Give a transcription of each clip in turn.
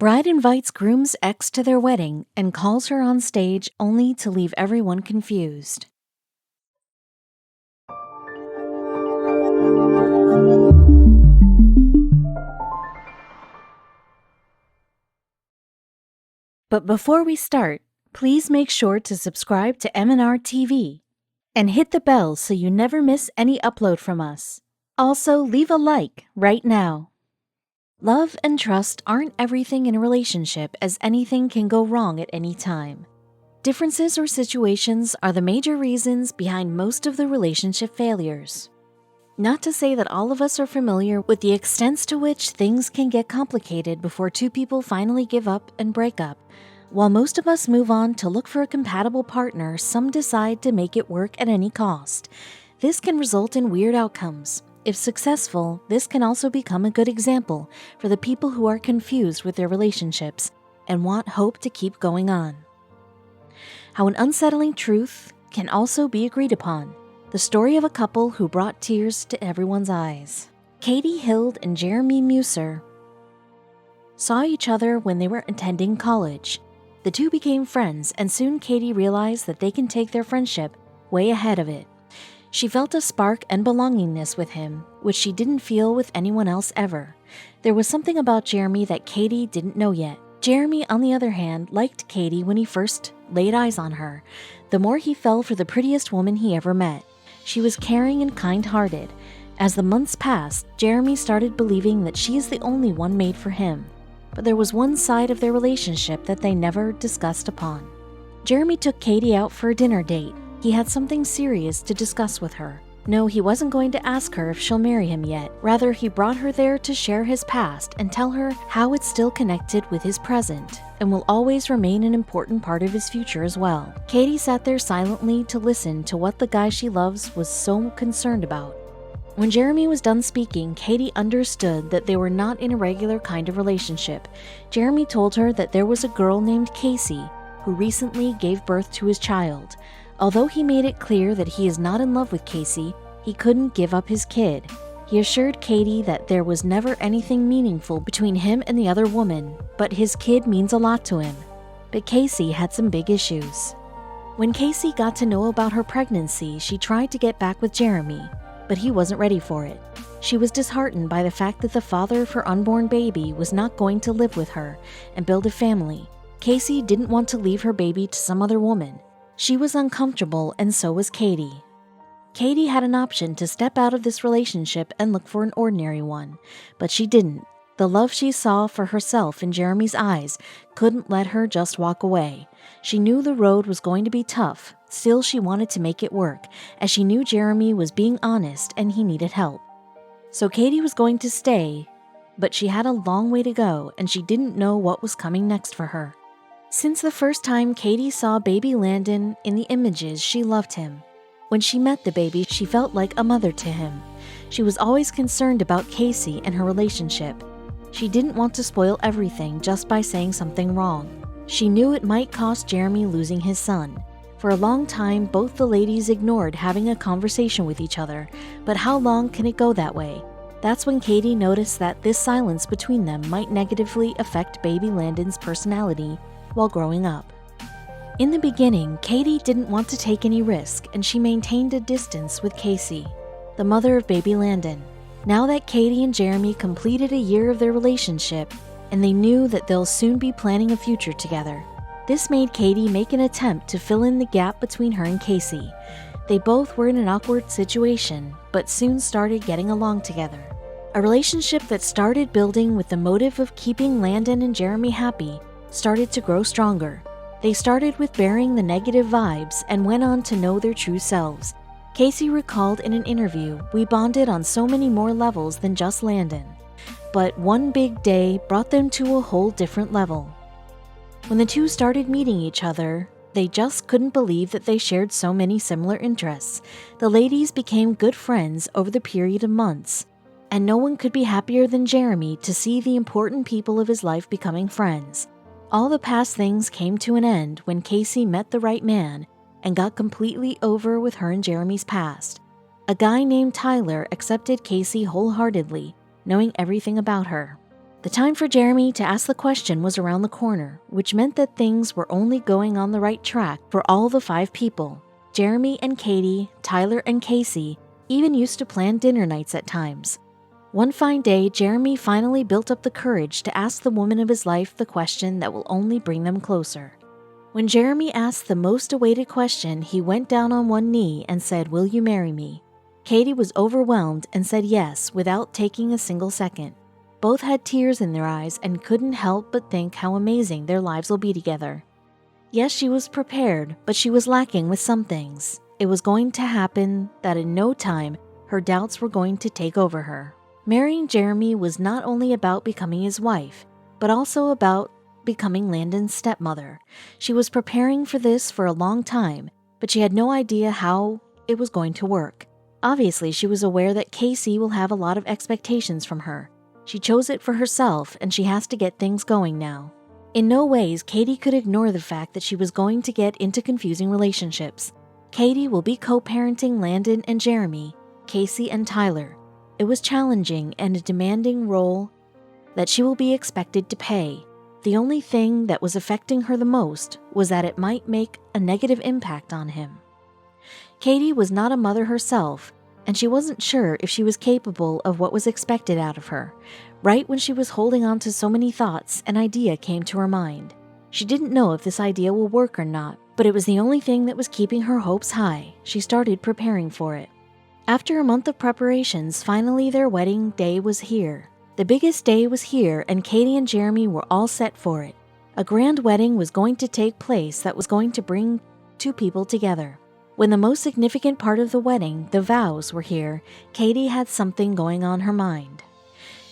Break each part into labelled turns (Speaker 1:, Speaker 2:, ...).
Speaker 1: Bride invites groom's ex to their wedding and calls her on stage only to leave everyone confused. But before we start, please make sure to subscribe to m&rtv and hit the bell so you never miss any upload from us. Also, leave a like right now. Love and trust aren't everything in a relationship, as anything can go wrong at any time. Differences or situations are the major reasons behind most of the relationship failures. Not to say that all of us are familiar with the extents to which things can get complicated before two people finally give up and break up. While most of us move on to look for a compatible partner, some decide to make it work at any cost. This can result in weird outcomes. If successful, this can also become a good example for the people who are confused with their relationships and want hope to keep going on. How an unsettling truth can also be agreed upon. The story of a couple who brought tears to everyone's eyes. Katie Hild and Jeremy Muser saw each other when they were attending college. The two became friends, and soon Katie realized that they can take their friendship way ahead of it. She felt a spark and belongingness with him, which she didn't feel with anyone else ever. There was something about Jeremy that Katie didn't know yet. Jeremy, on the other hand, liked Katie when he first laid eyes on her. The more he fell for the prettiest woman he ever met. She was caring and kind-hearted. As the months passed, Jeremy started believing that she is the only one made for him. But there was one side of their relationship that they never discussed upon. Jeremy took Katie out for a dinner date. He had something serious to discuss with her. No, he wasn't going to ask her if she'll marry him yet. Rather, he brought her there to share his past and tell her how it's still connected with his present and will always remain an important part of his future as well. Katie sat there silently to listen to what the guy she loves was so concerned about. When Jeremy was done speaking, Katie understood that they were not in a regular kind of relationship. Jeremy told her that there was a girl named Casey who recently gave birth to his child. Although he made it clear that he is not in love with Casey, he couldn't give up his kid. He assured Katie that there was never anything meaningful between him and the other woman, but his kid means a lot to him. But Casey had some big issues. When Casey got to know about her pregnancy, she tried to get back with Jeremy, but he wasn't ready for it. She was disheartened by the fact that the father of her unborn baby was not going to live with her and build a family. Casey didn't want to leave her baby to some other woman. She was uncomfortable, and so was Katie. Katie had an option to step out of this relationship and look for an ordinary one, but she didn't. The love she saw for herself in Jeremy's eyes couldn't let her just walk away. She knew the road was going to be tough, still she wanted to make it work, as she knew Jeremy was being honest and he needed help. So Katie was going to stay, but she had a long way to go, and she didn't know what was coming next for her. Since the first time Katie saw baby Landon in the images, she loved him. When she met the baby, she felt like a mother to him. She was always concerned about Casey and her relationship. She didn't want to spoil everything just by saying something wrong. She knew it might cost Jeremy losing his son. For a long time, both the ladies ignored having a conversation with each other, but how long can it go that way? That's when Katie noticed that this silence between them might negatively affect baby Landon's personality while growing up. In the beginning, Katie didn't want to take any risk, and she maintained a distance with Casey, the mother of baby Landon. Now that Katie and Jeremy completed a year of their relationship, and they knew that they'll soon be planning a future together, this made Katie make an attempt to fill in the gap between her and Casey. They both were in an awkward situation, but soon started getting along together. A relationship that started building with the motive of keeping Landon and Jeremy happy started to grow stronger. They started with bearing the negative vibes and went on to know their true selves. Casey recalled in an interview, "We bonded on so many more levels than just Landon. But one big day brought them to a whole different level." When the two started meeting each other, they just couldn't believe that they shared so many similar interests. The ladies became good friends over the period of months, and no one could be happier than Jeremy to see the important people of his life becoming friends. All the past things came to an end when Casey met the right man and got completely over with her and Jeremy's past. A guy named Tyler accepted Casey wholeheartedly, knowing everything about her. The time for Jeremy to ask the question was around the corner, which meant that things were only going on the right track for all the 5 people. Jeremy and Katie, Tyler and Casey even used to plan dinner nights at times. One fine day, Jeremy finally built up the courage to ask the woman of his life the question that will only bring them closer. When Jeremy asked the most awaited question, he went down on one knee and said, "Will you marry me?" Katie was overwhelmed and said yes without taking a single second. Both had tears in their eyes and couldn't help but think how amazing their lives will be together. Yes, she was prepared, but she was lacking with some things. It was going to happen that in no time, her doubts were going to take over her. Marrying Jeremy was not only about becoming his wife, but also about becoming Landon's stepmother. She was preparing for this for a long time, but she had no idea how it was going to work. Obviously, she was aware that Casey will have a lot of expectations from her. She chose it for herself, and she has to get things going now. In no ways, Katie could ignore the fact that she was going to get into confusing relationships. Katie will be co-parenting Landon and Jeremy, Casey and Tyler. It was challenging and a demanding role that she will be expected to play. The only thing that was affecting her the most was that it might make a negative impact on him. Katie was not a mother herself, and she wasn't sure if she was capable of what was expected out of her. Right when she was holding on to so many thoughts, an idea came to her mind. She didn't know if this idea will work or not, but it was the only thing that was keeping her hopes high. She started preparing for it. After a month of preparations, finally their wedding day was here. The biggest day was here, and Katie and Jeremy were all set for it. A grand wedding was going to take place that was going to bring 2 people together. When the most significant part of the wedding, the vows, were here, Katie had something going on her mind.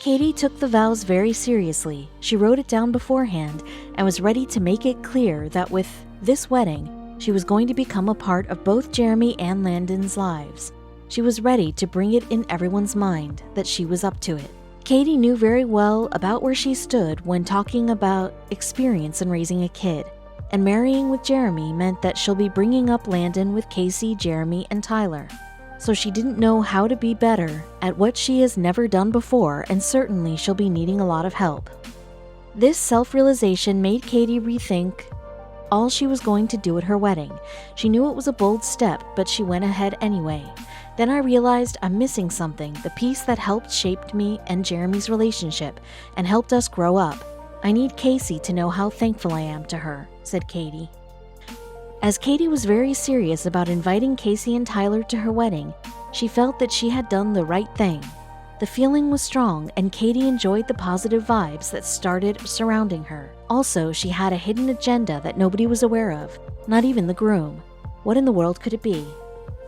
Speaker 1: Katie took the vows very seriously. She wrote it down beforehand and was ready to make it clear that with this wedding, she was going to become a part of both Jeremy and Landon's lives. She was ready to bring it in everyone's mind that she was up to it. Katie knew very well about where she stood when talking about experience in raising a kid. And marrying with Jeremy meant that she'll be bringing up Landon with Casey, Jeremy, and Tyler. So she didn't know how to be better at what she has never done before, and certainly she'll be needing a lot of help. This self-realization made Katie rethink all she was going to do at her wedding. She knew it was a bold step, but she went ahead anyway. Then I realized I'm missing something, the piece that helped shape me and Jeremy's relationship and helped us grow up. I need Casey to know how thankful I am to her, said Katie. As Katie was very serious about inviting Casey and Tyler to her wedding, she felt that she had done the right thing. The feeling was strong, and Katie enjoyed the positive vibes that started surrounding her. Also, she had a hidden agenda that nobody was aware of, not even the groom. What in the world could it be?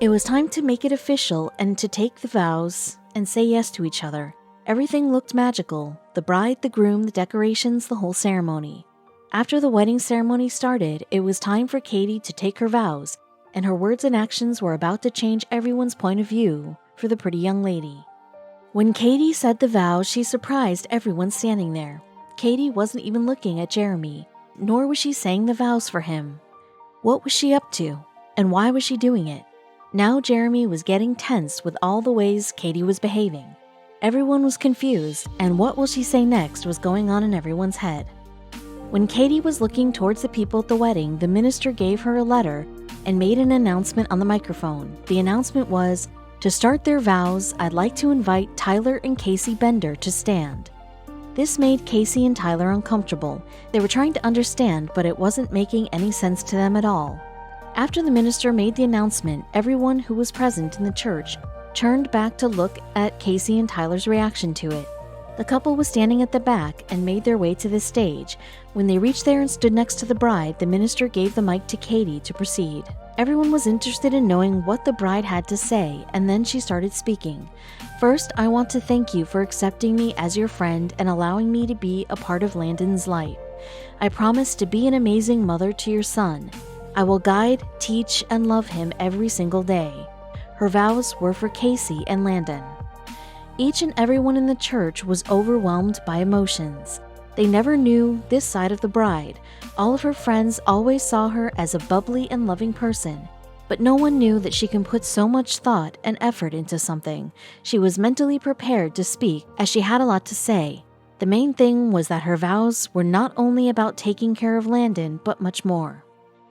Speaker 1: It was time to make it official and to take the vows and say yes to each other. Everything looked magical: the bride, the groom, the decorations, the whole ceremony. After the wedding ceremony started, it was time for Katie to take her vows, and her words and actions were about to change everyone's point of view for the pretty young lady. When Katie said the vows, she surprised everyone standing there. Katie wasn't even looking at Jeremy, nor was she saying the vows for him. What was she up to, and why was she doing it? Now Jeremy was getting tense with all the ways Katie was behaving. Everyone was confused, and what will she say next was going on in everyone's head. When Katie was looking towards the people at the wedding, the minister gave her a letter and made an announcement on the microphone. The announcement was, "To start their vows, I'd like to invite Tyler and Casey Bender to stand." This made Casey and Tyler uncomfortable. They were trying to understand, but it wasn't making any sense to them at all. After the minister made the announcement, everyone who was present in the church turned back to look at Casey and Tyler's reaction to it. The couple was standing at the back and made their way to the stage. When they reached there and stood next to the bride, the minister gave the mic to Katie to proceed. Everyone was interested in knowing what the bride had to say, and then she started speaking. "First, I want to thank you for accepting me as your friend and allowing me to be a part of Landon's life. I promise to be an amazing mother to your son. I will guide, teach, and love him every single day." Her vows were for Casey and Landon. Each and everyone in the church was overwhelmed by emotions. They never knew this side of the bride. All of her friends always saw her as a bubbly and loving person, but no one knew that she can put so much thought and effort into something. She was mentally prepared to speak as she had a lot to say. The main thing was that her vows were not only about taking care of Landon, but much more.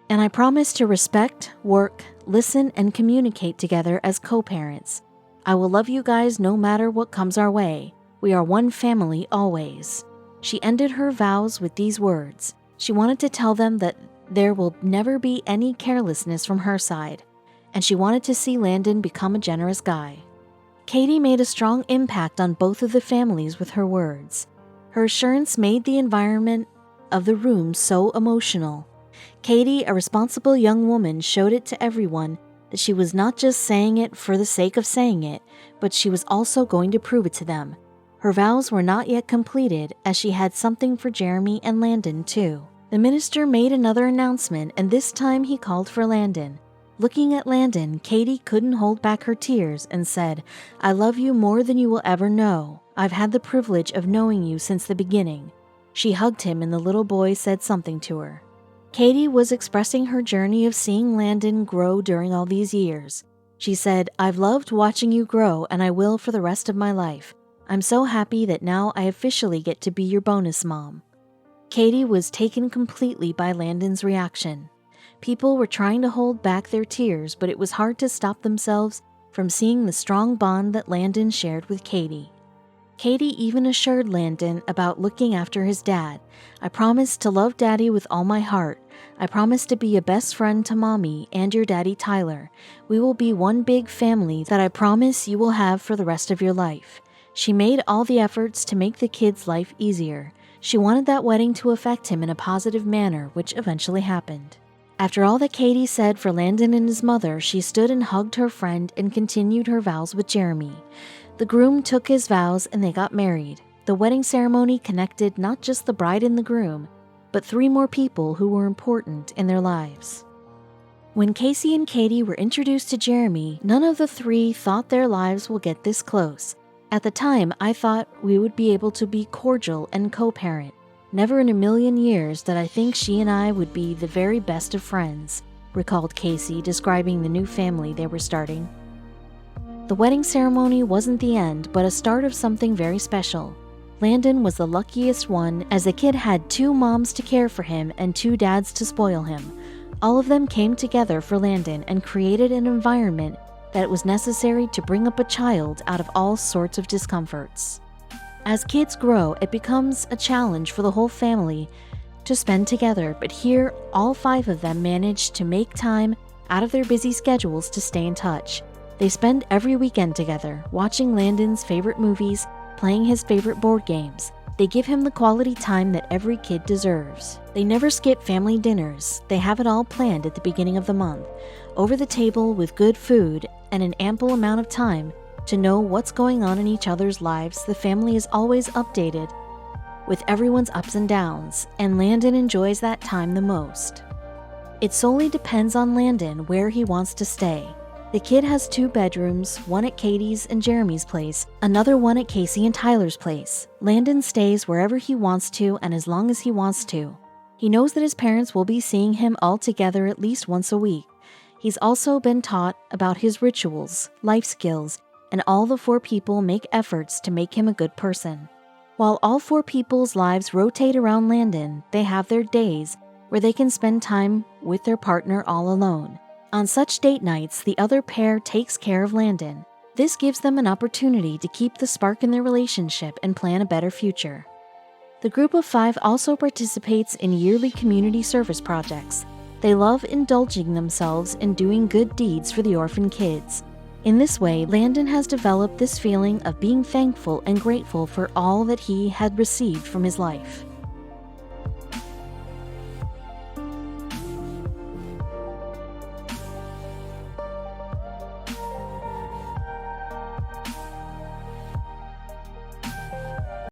Speaker 1: And I promise to respect, work, listen, and communicate together as co-parents. I will love you guys no matter what comes our way. We are one family always. She ended her vows with these words. She wanted to tell them that there will never be any carelessness from her side, and she wanted to see Landon become a generous guy. Katie made a strong impact on both of the families with her words. Her assurance made the environment of the room so emotional. Katie, a responsible young woman, showed it to everyone that she was not just saying it for the sake of saying it, but she was also going to prove it to them. Her vows were not yet completed, as she had something for Jeremy and Landon too. The minister made another announcement, and this time he called for Landon. Looking at Landon, Katie couldn't hold back her tears and said, "I love you more than you will ever know. I've had the privilege of knowing you since the beginning." She hugged him and the little boy said something to her. Katie was expressing her journey of seeing Landon grow during all these years. She said, "I've loved watching you grow, and I will for the rest of my life. I'm so happy that now I officially get to be your bonus mom." Katie was taken completely by Landon's reaction. People were trying to hold back their tears, but it was hard to stop themselves from seeing the strong bond that Landon shared with Katie. Katie even assured Landon about looking after his dad. "I promise to love Daddy with all my heart. I promise to be a best friend to Mommy and your daddy Tyler. We will be one big family that I promise you will have for the rest of your life." She made all the efforts to make the kid's life easier. She wanted that wedding to affect him in a positive manner, which eventually happened. After all that Katie said for Landon and his mother, she stood and hugged her friend and continued her vows with Jeremy. The groom took his vows and they got married. The wedding ceremony connected not just the bride and the groom, but 3 more people who were important in their lives. When Casey and Katie were introduced to Jeremy, none of the 3 thought their lives will get this close. At the time, I thought we would be able to be cordial and co-parent. Never in a million years did I think she and I would be the very best of friends, recalled Casey, describing the new family they were starting. The wedding ceremony wasn't the end, but a start of something very special. Landon was the luckiest one, as the kid had 2 moms to care for him and 2 dads to spoil him. All of them came together for Landon and created an environment that it was necessary to bring up a child out of all sorts of discomforts. As kids grow, it becomes a challenge for the whole family to spend together, but here, all 5 of them managed to make time out of their busy schedules to stay in touch. They spend every weekend together, watching Landon's favorite movies, playing his favorite board games. They give him the quality time that every kid deserves. They never skip family dinners. They have it all planned at the beginning of the month, over the table with good food and an ample amount of time to know what's going on in each other's lives. The family is always updated with everyone's ups and downs, and Landon enjoys that time the most. It solely depends on Landon where he wants to stay. The kid has 2 bedrooms, one at Katie's and Jeremy's place, another one at Casey and Tyler's place. Landon stays wherever he wants to and as long as he wants to. He knows that his parents will be seeing him all together at least once a week. He's also been taught about his rituals, life skills, and all the 4 people make efforts to make him a good person. While all 4 people's lives rotate around Landon, they have their days where they can spend time with their partner all alone. On such date nights, the other pair takes care of Landon. This gives them an opportunity to keep the spark in their relationship and plan a better future. The group of 5 also participates in yearly community service projects. They love indulging themselves in doing good deeds for the orphan kids. In this way, Landon has developed this feeling of being thankful and grateful for all that he had received from his life.